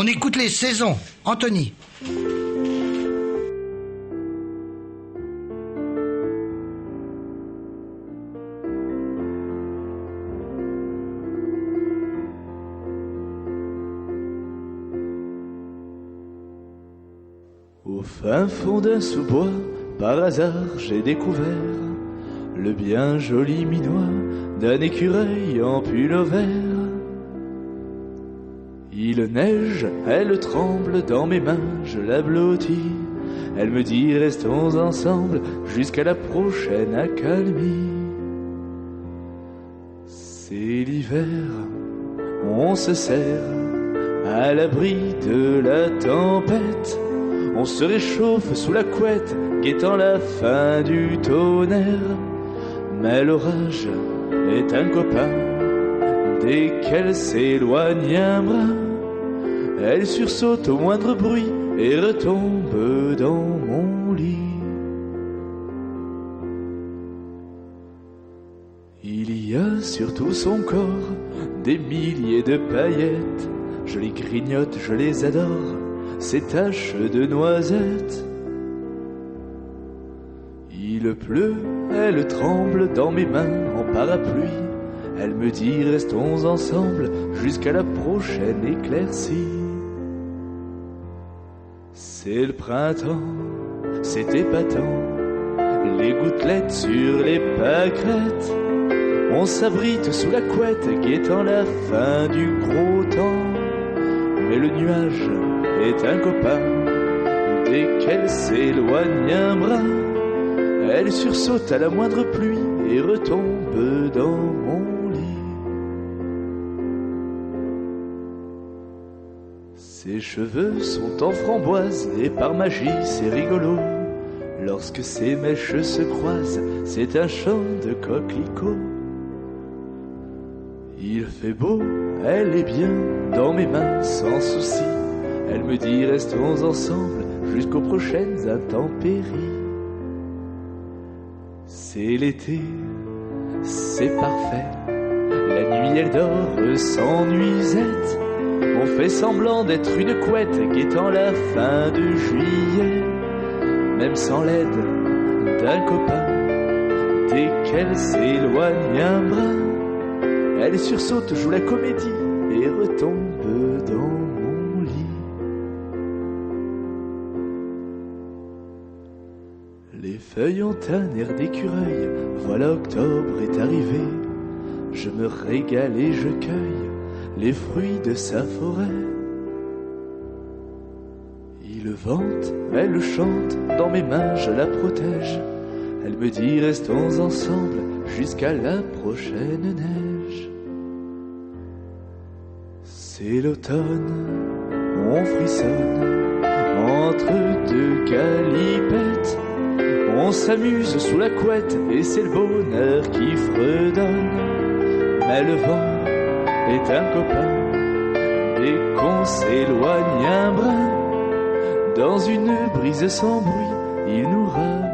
On écoute les saisons. Anthony. Au fin fond d'un sous-bois, par hasard, j'ai découvert le bien joli minois d'un écureuil en pullover. Il neige, elle tremble dans mes mains, je la blottis. Elle me dit restons ensemble jusqu'à la prochaine accalmie. C'est l'hiver, on se serre à l'abri de la tempête. On se réchauffe sous la couette, guettant la fin du tonnerre. Mais l'orage est un copain, dès qu'elle s'éloigne un brin, elle sursaute au moindre bruit et retombe dans mon lit. Il y a sur tout son corps des milliers de paillettes. Je les grignote, je les adore, ces taches de noisettes. Il pleut, elle tremble dans mes mains en parapluie. Elle me dit restons ensemble jusqu'à la prochaine éclaircie. C'est le printemps, c'est épatant, les gouttelettes sur les pâquerettes. On s'abrite sous la couette, guettant la fin du gros temps. Mais le nuage est un copain, dès qu'elle s'éloigne un brin, elle sursaute à la moindre pluie et retombe dans mon lit. Ses cheveux sont en framboise et par magie c'est rigolo. Lorsque ses mèches se croisent, c'est un chant de coquelicots. Il fait beau, elle est bien dans mes mains sans souci. Elle me dit restons ensemble jusqu'aux prochaines intempéries. C'est l'été, c'est parfait. La nuit elle dort sans nuisette. On fait semblant d'être une couette guettant la fin de juillet. Même sans l'aide d'un copain, dès qu'elle s'éloigne un brin, elle sursaute, joue la comédie et retombe dans mon lit. Les feuilles ont un air d'écureuil, voilà octobre est arrivé. Je me régale et je cueille les fruits de sa forêt. Il vente, elle chante, dans mes mains je la protège. Elle me dit restons ensemble jusqu'à la prochaine neige. C'est l'automne, on frissonne entre deux galipettes. On s'amuse sous la couette et c'est le bonheur qui fredonne. Mais le vent est un copain, dès qu'on s'éloigne un brin, dans une brise sans bruit, il nous râle.